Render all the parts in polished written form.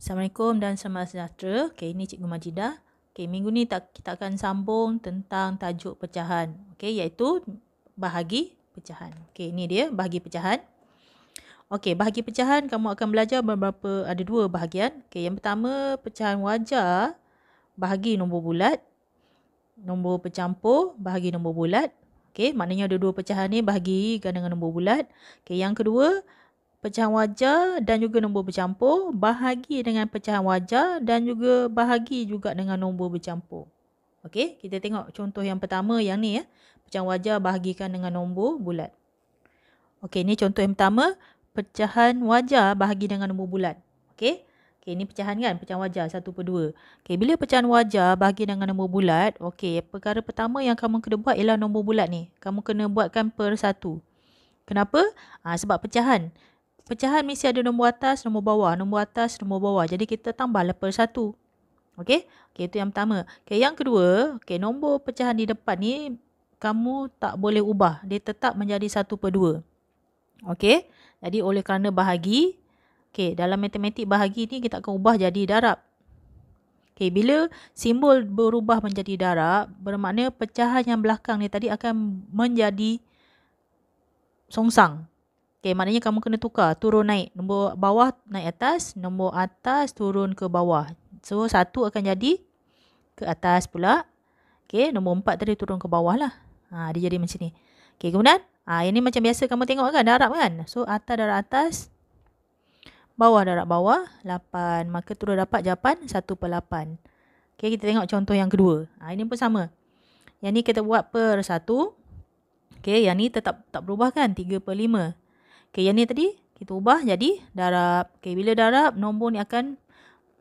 Assalamualaikum dan selamat sejahtera. Okey, ini Cikgu Majidah. Okey, minggu ni kita akan sambung tentang tajuk pecahan. Okey, iaitu bahagi pecahan. Okey, ini dia bahagi pecahan. Okey, bahagi pecahan kamu akan belajar ada dua bahagian. Okey, yang pertama pecahan wajar bahagi nombor bulat. Nombor bercampur bahagi nombor bulat. Okey, maknanya ada dua pecahan ni bahagikan dengan nombor bulat. Okey, yang kedua pecahan wajar dan juga nombor bercampur bahagi dengan pecahan wajar dan juga bahagi juga dengan nombor bercampur. Okey, kita tengok contoh yang pertama yang ni ya. Pecahan wajar bahagikan dengan nombor bulat. Okey, ni contoh yang pertama, pecahan wajar bahagi dengan nombor bulat. Okey. Okey, ni pecahan kan, pecahan wajar 1/2. Okey, bila pecahan wajar bahagi dengan nombor bulat, okey, perkara pertama yang kamu kena buat ialah nombor bulat ni. Kamu kena buatkan per 1. Kenapa? Sebab pecahan. Pecahan mesti ada nombor atas, nombor bawah, nombor atas, nombor bawah. Jadi kita tambahlah per 1. Okey? Okey, itu yang pertama. Okey, yang kedua, okey, nombor pecahan di depan ni kamu tak boleh ubah. Dia tetap menjadi 1/2. Okey? Jadi oleh kerana bahagi, okey, dalam matematik bahagi ni kita akan ubah jadi darab. Okey, bila simbol berubah menjadi darab, bermakna pecahan yang belakang ni tadi akan menjadi songsang. Okey, maknanya kamu kena tukar, turun naik. Nombor bawah naik atas, nombor atas turun ke bawah. So, 1 akan jadi ke atas pula. Okey, nombor 4 tadi turun ke bawah lah. Dia jadi macam ni. Okey, kemudian, yang ni macam biasa kamu tengok kan, darab kan. So, atas darab atas, bawah darab bawah, 8. Maka terus dapat jawapan 1/8. Okey, kita tengok contoh yang kedua. Ini pun sama. Yang ni kita buat per 1. Okey, yang ni tetap tak berubah kan, 3/5. Okey, yang ni tadi kita ubah jadi darab. Okey, bila darab, nombor ni akan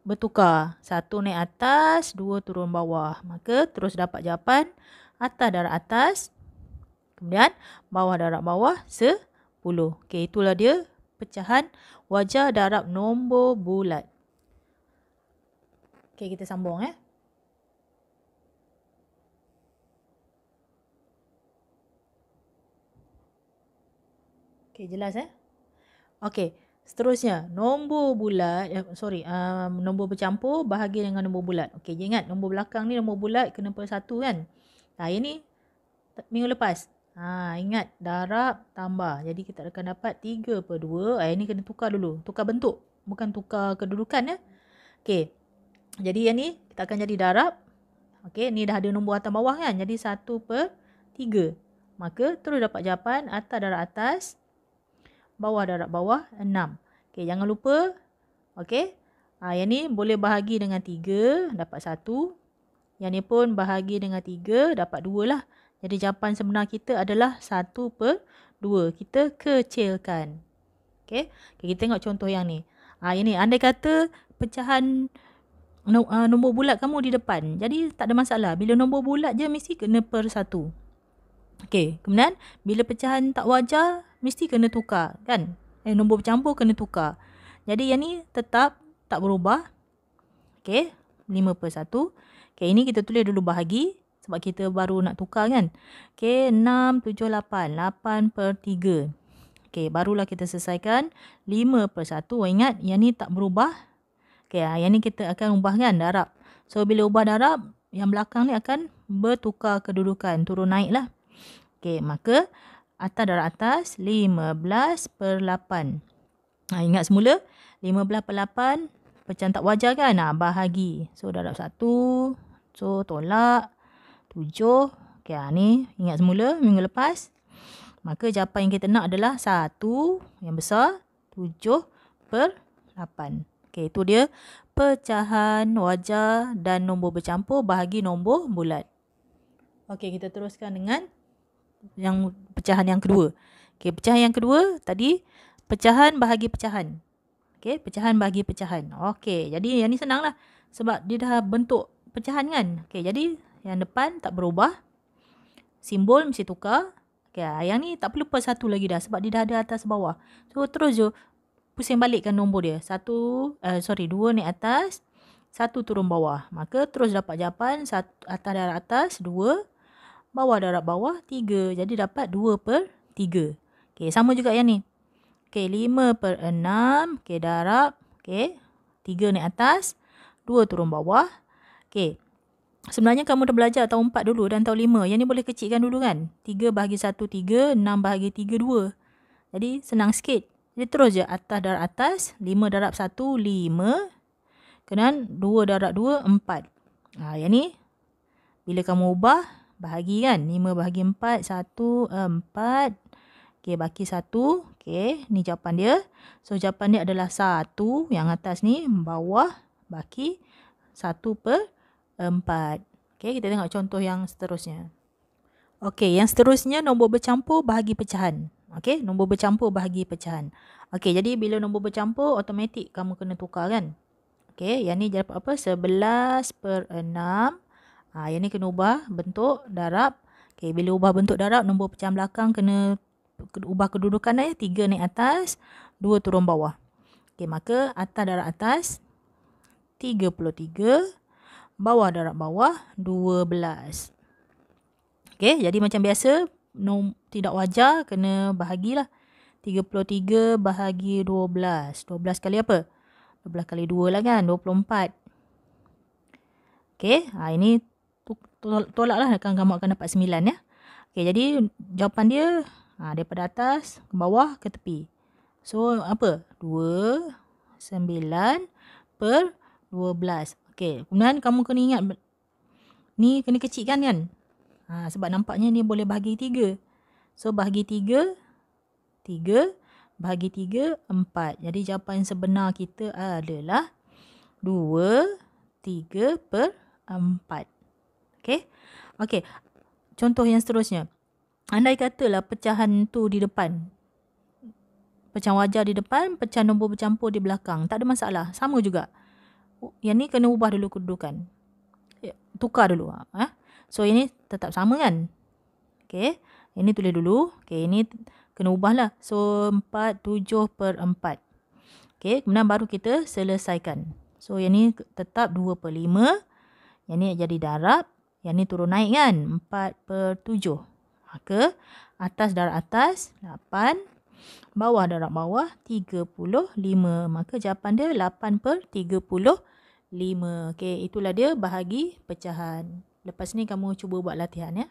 bertukar. 1 naik atas, 2 turun bawah. Maka terus dapat jawapan atas darab atas. Kemudian bawah darab bawah 10. Okey, itulah dia pecahan wajar darab nombor bulat. Okey, kita sambung Okey, jelas Okey, seterusnya nombor bulat, nombor bercampur bahagi dengan nombor bulat. Okey, ingat nombor belakang ni nombor bulat kena per 1 kan. Ini minggu lepas. Ingat darab tambah. Jadi kita akan dapat 3/2. Ini kena tukar dulu. Tukar bentuk, bukan tukar kedudukan ya. Okey. Jadi yang ni kita akan jadi darab. Okey, ni dah ada nombor atas bawah kan. Jadi 1/3. Maka terus dapat jawapan atas darab atas, bawah darab bawah 6. Okey, jangan lupa. Okey. Yang ni boleh bahagi dengan 3, dapat 1. Yang ni pun bahagi dengan 3, dapat 2 lah. Jadi jawapan sebenar kita adalah 1/2. Kita kecilkan. Okey. Kita tengok contoh yang ni. Yang ni, andai kata pecahan nombor bulat kamu di depan. Jadi tak ada masalah. Bila nombor bulat je mesti kena per 1. Okey, kemudian bila pecahan tak wajar mesti kena tukar kan. Nombor bercampur kena tukar. Jadi yang ni tetap tak berubah. Okey, 5/1. Okey, ini kita tulis dulu bahagi sebab kita baru nak tukar kan. Okey, 6, 7, 8. 8/3. Okey, barulah kita selesaikan 5/1. Ingat yang ni tak berubah. Okey, yang ni kita akan ubah kan, darab. So, bila ubah darab, yang belakang ni akan bertukar kedudukan, turun naik lah. Okey, maka atas darab atas 15/8. Ingat semula 15/8 pecahan tak wajar kan? Bahagi. So darab 1. So tolak 7. Okey, ni ingat semula minggu lepas. Maka jawapan yang kita nak adalah 1 yang besar 7/8. Okey, itu dia pecahan wajar dan nombor bercampur bahagi nombor bulat. Okey, kita teruskan dengan yang pecahan yang kedua. Okey, pecahan yang kedua tadi pecahan bahagi pecahan. Okey, pecahan bahagi pecahan. Okey, jadi yang ni senang lah. Sebab dia dah bentuk pecahan kan. Okey, jadi yang depan tak berubah. Simbol mesti tukar. Okey, yang ni tak perlu per 1 lagi dah. Sebab dia dah ada atas bawah. So, terus je pusing balikkan nombor dia. 2 naik atas. 1 turun bawah. Maka terus dapat jawapan atas darab atas 2. Bawah darab bawah 3. Jadi dapat 2/3. Okey, sama juga yang ni. Okey, 5/6. Okey, darab. Okey. 3 naik atas, 2 turun bawah. Okey. Sebenarnya kamu dah belajar tahun 4 dulu dan tahun 5. Yang ni boleh kecilkan dulu kan. 3 bahagi 1, 3. 6 bahagi 3, 2. Jadi senang sikit. Jadi terus je atas darab atas. 5 darab 1, 5. Kemudian 2 darab 2, 4. Yang ni bila kamu ubah, bahagi kan. 5 bahagi 4, 1, 4. Okey, baki 1. Okey, ni jawapan dia. So, jawapan dia adalah 1. Yang atas ni, bawah, baki 1/4. Okey, kita tengok contoh yang seterusnya. Okey, yang seterusnya nombor bercampur bahagi pecahan. Okey, nombor bercampur bahagi pecahan. Okey, jadi bila nombor bercampur, automatik kamu kena tukar kan. Okey, yang ni dapat apa? 11/6. Yang ni kena ubah bentuk darab. Okey, bila ubah bentuk darab, nombor pecahan belakang kena ubah kedudukan 3 naik atas, 2 turun bawah. Okey, maka atas darab atas 33, bawah darab bawah 12. Okey, jadi macam biasa, tidak wajar kena bahagilah. 33 bahagi 12. 12 kali apa? 12 kali 2 lah kan, 24. Okey, ini tolaklah, kamu akan dapat 9 ya. Okey, jadi jawapan dia daripada atas ke bawah ke tepi. So, apa? 2, 9/12. Okey, kemudian kamu kena ingat, ni kena kecilkan kan? Sebab nampaknya ni boleh bahagi 3. So, bahagi 3, 3. Bahagi 3, 4. Jadi, jawapan sebenar kita adalah 2/3/4. Okey? Okey, contoh yang seterusnya. Andai katalah pecahan tu di depan. Pecahan wajar di depan, pecahan nombor bercampur di belakang. Tak ada masalah. Sama juga. Yang ni kena ubah dulu kedudukan. Tukar dulu. So, ini tetap sama kan? Okey. Ini tulis dulu. Okey, ini kena ubahlah. So, 47/4. Okey, kemudian baru kita selesaikan. So, yang ni tetap 2/5. Yang ni jadi darab. Yang ni turun naik kan? 4/7. Maka, atas darab atas, 8. Bawah darab bawah, 35. Maka, jawapan dia 8/35. Okey, itulah dia bahagi pecahan. Lepas ni kamu cuba buat latihan ya.